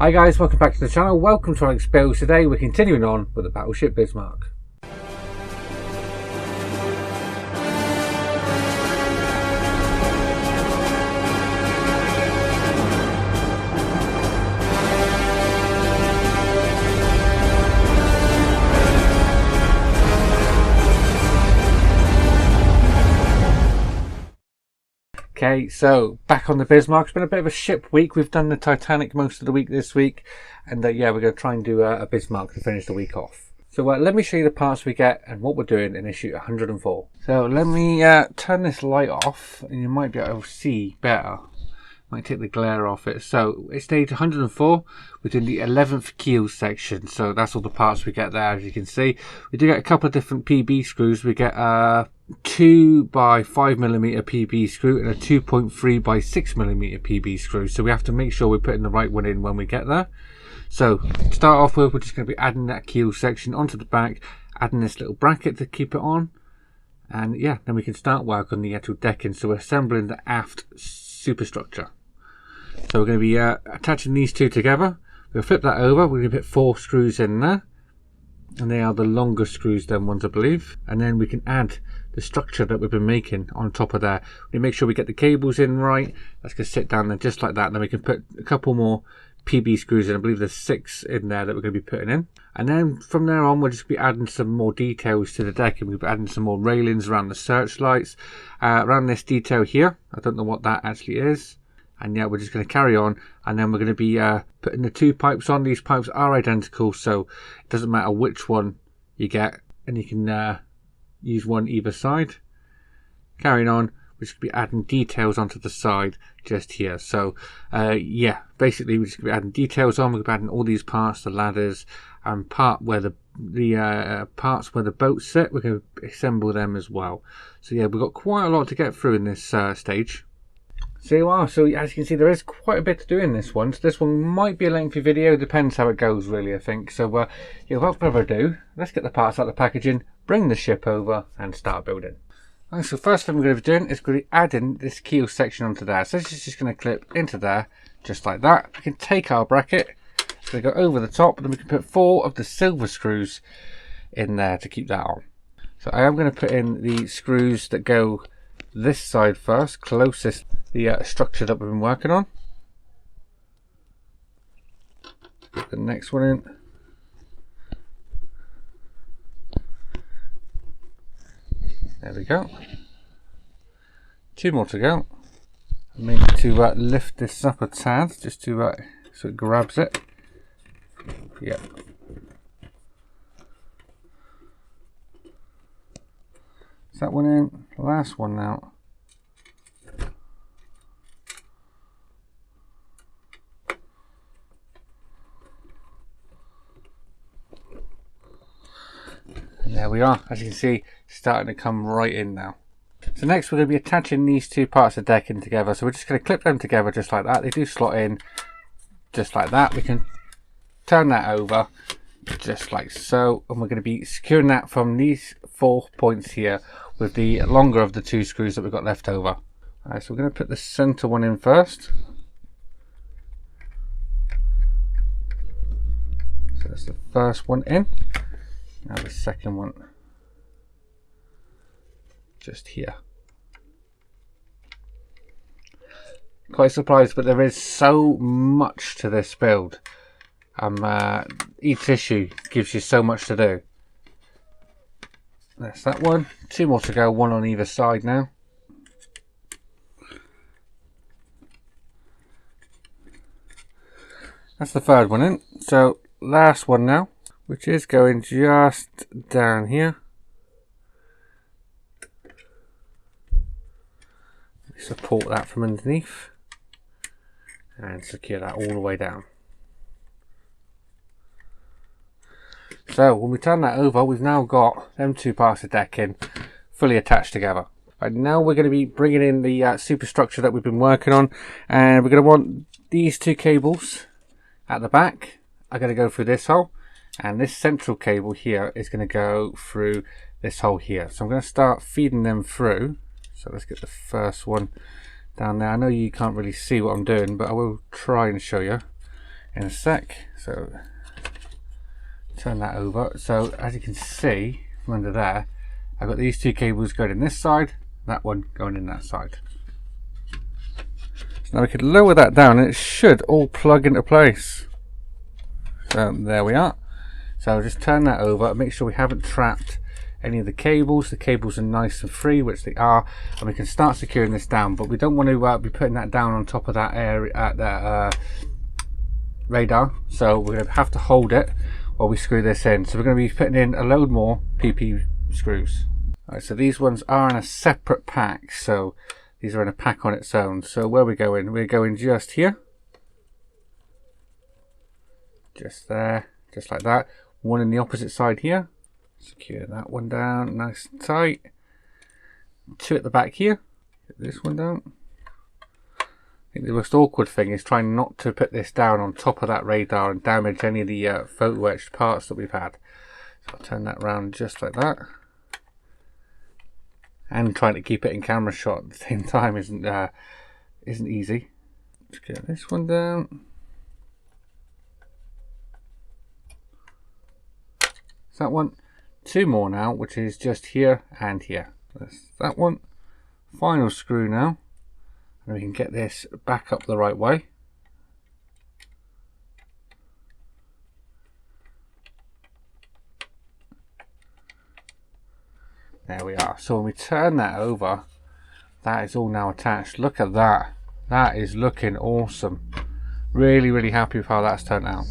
Hi guys, welcome back to the channel. Welcome to Alex Builds. Today we're continuing on with the Battleship Bismark. Okay, so back on the Bismarck. It's been a bit of a ship week. We've done the Titanic most of the week this week, and yeah, we're going to try and do a Bismarck to finish the week off. So let me show you the parts we get and what we're doing in issue 104. So let me turn this light off, and you might be able to see better. Might take the glare off it. So it's stage 104 within the 11th keel section. So that's all the parts we get there, as you can see. We do get a couple of different PB screws. We get 2 by 5mm PB screw and a 2.3 by 6mm PB screw. So we have to make sure we're putting the right one in when we get there. So to start off with, we're just going to be adding that keel section onto the back, adding this little bracket to keep it on. And yeah, then we can start work on the actual decking. So we're assembling the aft superstructure. So we're going to be attaching these two together. We'll flip that over. We're going to put 4 screws in there, and they are the longer screws than ones, I believe. And then we can add the structure that we've been making on top of there. We make sure we get the cables in right. That's going to sit down there just like that. And then we can put a couple more PB screws in. I believe there's 6 in there that we're going to be putting in. And then from there on, we'll just be adding some more details to the deck, and we'll be adding some more railings around the searchlights, around this detail here. I don't know what that actually is. And yeah, we're just going to carry on, and then we're going to be putting the 2 pipes on. These pipes are identical, so it doesn't matter which one you get, and you can use one either side. Carrying on, we're just going to be adding details onto the side just here. So yeah, basically we're just going to be adding details on. We're going to be adding all these parts, the ladders, and part where the parts where the boats sit. We're going to assemble them as well. So yeah, we've got quite a lot to get through in this stage. So you are, so as you can see, there is quite a bit to do in this one. So this one might be a lengthy video, depends how it goes really, I think. So yeah, without further ado, let's get the parts out of the packaging, bring the ship over and start building. Right, so first thing we're going to be doing is going to be adding this keel section onto there. So this is just going to clip into there, just like that. We can take our bracket, it's going to go over the top, and then we can put 4 of the silver screws in there to keep that on. So I am going to put in the screws that go this side first, closest the structure that we've been working on. Put the next one in. There we go. 2 more to go. Maybe to lift this up a tad, just to so it grabs it. Yeah. Is that one in? Last one now. There we are, as you can see, starting to come right in now. So next we're going to be attaching these 2 parts of decking together. So we're just going to clip them together just like that. They do slot in just like that. We can turn that over just like so, and we're going to be securing that from these 4 points here with the longer of the 2 screws that we've got left over. Alright, so we're going to put the center one in first. So that's the first one in. Now the second one just here. Quite surprised, but there is so much to this build. Each issue gives you so much to do. That's that one. 2 more to go, 1 on either side now. That's the third one in. So last one now, which is going just down here. Support that from underneath and secure that all the way down. So when we turn that over, we've now got them 2 parts of decking fully attached together. Right, now we're going to be bringing in the superstructure that we've been working on, and we're going to want these 2 cables at the back are going to go through this hole, and this central cable here is going to go through this hole here. So I'm going to start feeding them through. So let's get the first one down there. I know you can't really see what I'm doing, but I will try and show you. in a sec. So turn that over. So as you can see from under there, I've got these two cables going in this side, that one going in that side. So now we could lower that down and it should all plug into place. So there we are. So I'll just turn that over and make sure we haven't trapped any of the cables. The cables are nice and free, which they are, and we can start securing this down, but we don't want to be putting that down on top of that area at that radar. So we're going to have to hold it while we screw this in. So we're going to be putting in a load more PP screws. Alright, so these ones are in a separate pack, so these are in a pack on its own. So where are we going? We're going just here, just there, just like that. One in the opposite side here. Secure that one down nice and tight. Two at the back here. Get this one down. I think the most awkward thing is trying not to put this down on top of that radar and damage any of the photo etched parts that we've had. So I'll turn that around just like that. And trying to keep it in camera shot at the same time isn't easy. Let's get this one down. That one. Two more now, which is just here and here. That's that one. Final screw now, and we can get this back up the right way. There we are. So when we turn that over, that is all now attached. Look at that. That is looking awesome. Really happy with how that's turned out.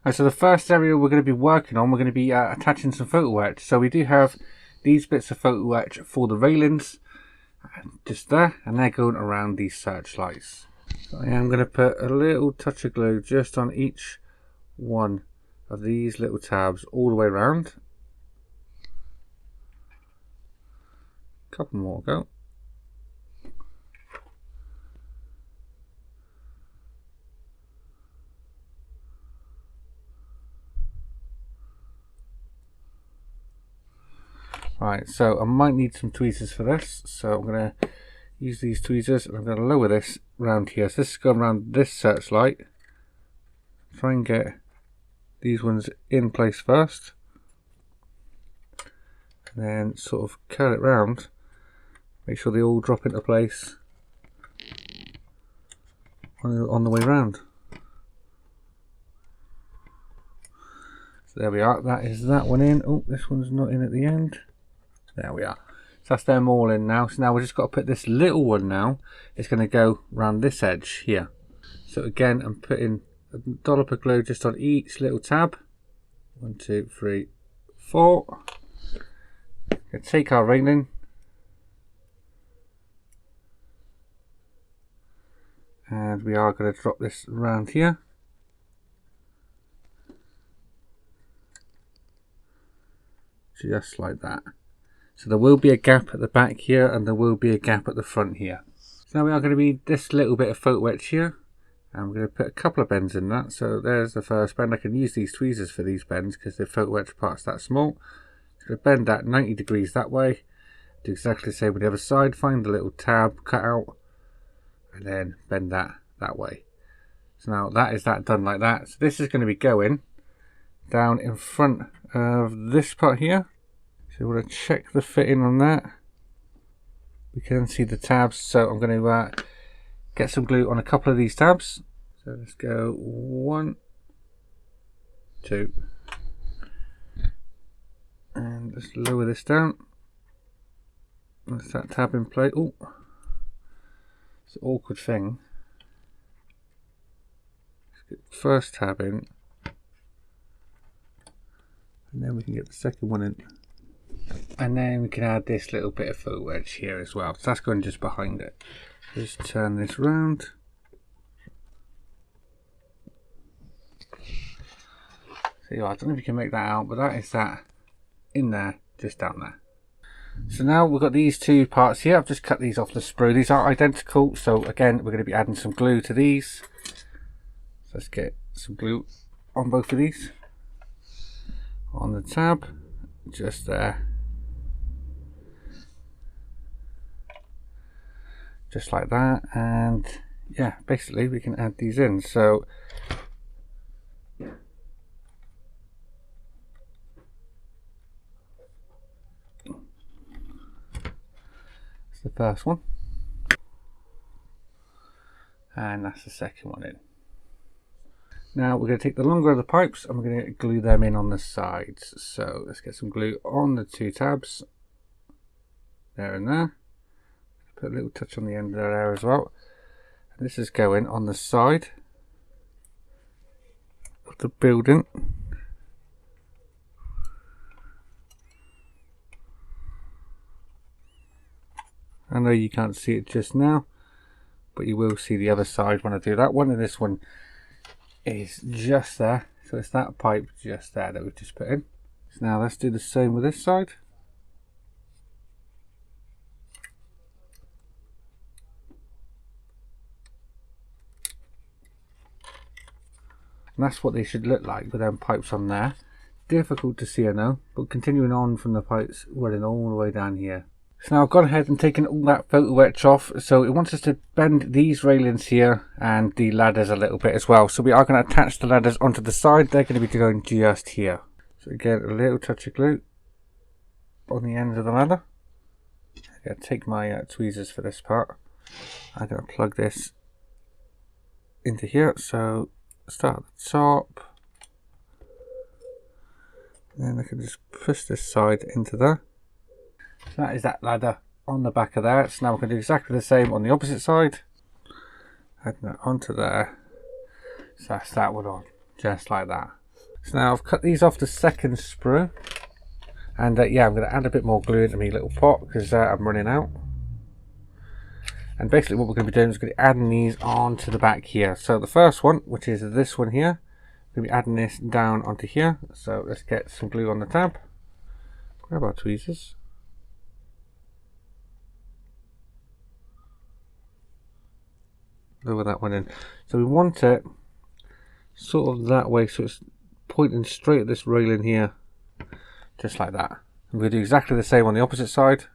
Right, so the first area we're going to be working on, we're going to be attaching some photo etch. So we do have these bits of photo etch for the railings, just there, and they're going around these searchlights. So I am going to put a little touch of glue just on each one of these little tabs all the way around. A couple more go. Right, so I might need some tweezers for this, so I'm going to use these tweezers and I'm going to lower this around here. So this is going around this searchlight. Try and get these ones in place first, and then sort of curl it round, make sure they all drop into place on the way round. So there we are, that is that one in. Oh, this one's not in at the end. There we are. So that's them all in now. So now we've just got to put this little one now. It's going to go around this edge here. So again, I'm putting a dollop of glue just on each little tab. 1, 2, 3, 4. Going to take our railing. And we are going to drop this around here. Just like that. So there will be a gap at the back here and there will be a gap at the front here. So now we are going to need this little bit of photo etch here, and we're going to put a couple of bends in that. So there's the first bend. I can use these tweezers for these bends because the photo etch part's that small. So going to bend that 90 degrees that way. Do exactly the same with the other side. Find the little tab, cut out, and then bend that way. So now that is that done like that. So this is going to be going down in front of this part here. So we're going to check the fitting on that. We can see the tabs, so I'm going to get some glue on a couple of these tabs. So let's go 1, 2, and just lower this down. That's that tab in place. Oh, it's an awkward thing. Let's get the first tab in, and then we can get the second one in. And then we can add this little bit of photo etch here as well. So that's going just behind it. Just turn this round. So yeah, I don't know if you can make that out, but that is that in there, just down there. So now we've got these two parts here. I've just cut these off the sprue. These are identical. So again, we're going to be adding some glue to these. So let's get some glue on both of these. On the tab, just there. Just like that, and yeah, basically we can add these in. So the first one. And that's the second one in. Now we're going to take the longer of the pipes and we're going to glue them in on the sides. So let's get some glue on the two tabs. There and there. Put a little touch on the end of there as well. And this is going on the side of the building. I know you can't see it just now, but you will see the other side when I do that one. And this one is just there. So it's that pipe just there that we've just put in. So now let's do the same with this side. And that's what they should look like with them pipes on there. Difficult to see, I know, but continuing on from the pipes running all the way down here. So now I've gone ahead and taken all that photo etch off. So it wants us to bend these railings here and the ladders a little bit as well. So we are going to attach the ladders onto the side. They're going to be going just here. So again, a little touch of glue on the ends of the ladder. I'm going to take my tweezers for this part. I'm going to plug this into here. So start at the top. Then I can just push this side into there. So that is that ladder on the back of there. So now we're going to do exactly the same on the opposite side. Add that onto there. So that's that one on, just like that. So now I've cut these off the second sprue. And yeah, I'm going to add a bit more glue into my little pot because I'm running out. And basically what we're going to be doing is going to be adding these onto the back here. So the first one, which is this one here, we're going to be adding this down onto here. So let's get some glue on the tab. Grab our tweezers. Lower that one in. So we want it sort of that way, so it's pointing straight at this railing here, just like that. And we're going to do exactly the same on the opposite side.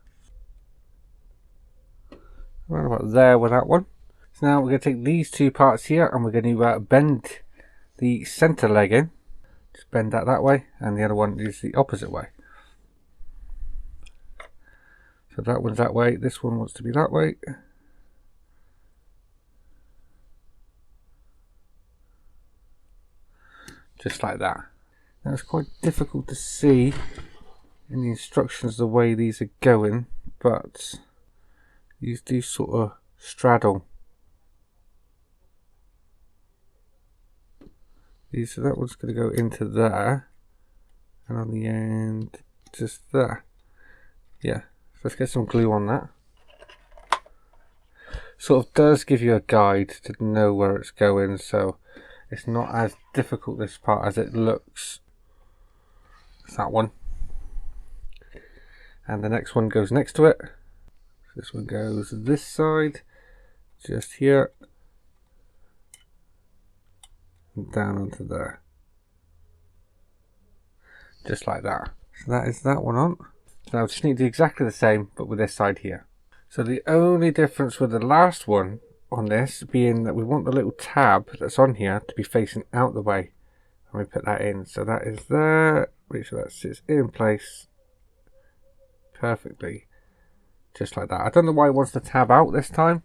Right about there with that one. So now we're going to take these two parts here and we're going to bend the center leg in. Just bend that way, and the other one is the opposite way. So that one's that way, this one wants to be that way. Just like that. Now it's quite difficult to see in the instructions the way these are going, but these do sort of straddle. So that one's going to go into there, and on the end, just there. Yeah, so let's get some glue on that. Sort of does give you a guide to know where it's going, so it's not as difficult this part as it looks. It's that one. And the next one goes next to it. This one goes this side, just here, and down onto there. Just like that. So that is that one on. Now I just need to do exactly the same, but with this side here. So the only difference with the last one on this being that we want the little tab that's on here to be facing out the way, and we put that in. So that is there. Make sure that sits in place perfectly, just like that. I don't know why it wants the tab out this time.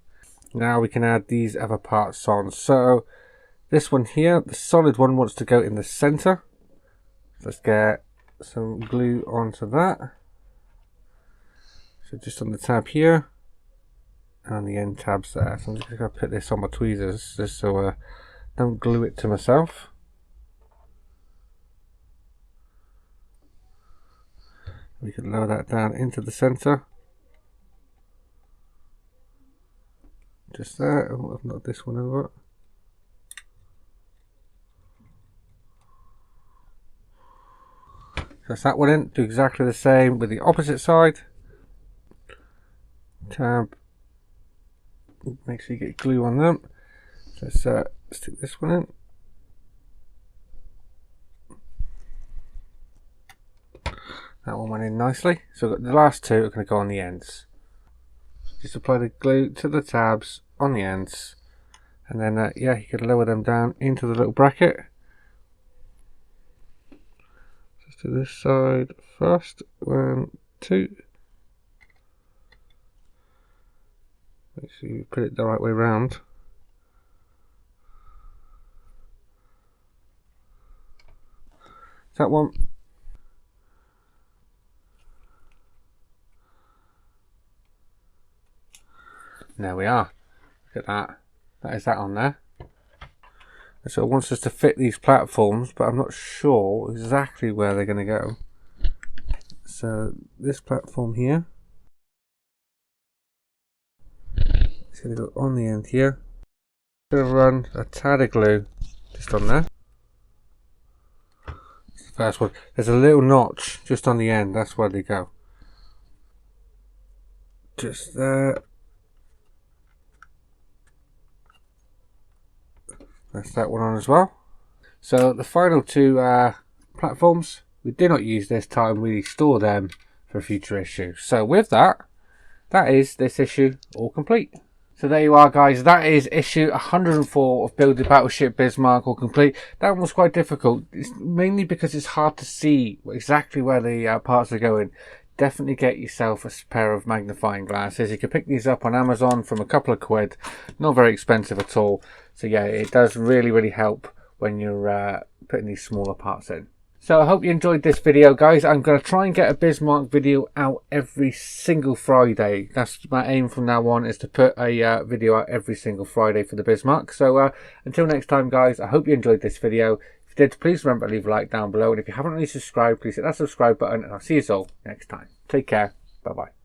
Now we can add these other parts on. So this one here, the solid one, wants to go in the center. So let's get some glue onto that. So just on the tab here, and on the end tabs there. So I'm just going to put this on my tweezers just so I don't glue it to myself. We can lower that down into the center. Just there. Oh, I've knocked this one over. So that's that one in. Do exactly the same with the opposite side. Tab. Make sure you get glue on them. Let's stick this one in. That one went in nicely. So the last two are going to go on the ends. Just apply the glue to the tabs on the ends, and then yeah, you can lower them down into the little bracket. Just do this side first. 1, 2. Make sure you put it the right way round. That one. There we are. Look at that. That is that on there. So it wants us to fit these platforms, but I'm not sure exactly where they're going to go. So this platform here, it's going to go on the end here. I'm going to run a tad of glue just on there. That's the first one. There's a little notch just on the end. That's where they go. Just there. That's that one on as well. So the final two platforms, we do not use this time. We store them for a future issue. So with that, that is this issue all complete. So there you are, guys. That is issue 104 of Building Battleship Bismarck all complete. That one was quite difficult. It's mainly because it's hard to see exactly where the parts are going. Definitely get yourself a pair of magnifying glasses. You can pick these up on Amazon from a couple of quid. Not very expensive at all. So yeah, it does really help when you're putting these smaller parts in. So I hope you enjoyed this video, guys. I'm going to try and get a Bismarck video out every single Friday. That's my aim from now on, is to put a video out every single Friday for the Bismarck. So until next time, guys, I hope you enjoyed this video. If you did, please remember to leave a like down below. And if you haven't already subscribed, please hit that subscribe button. And I'll see you all next time. Take care. Bye-bye.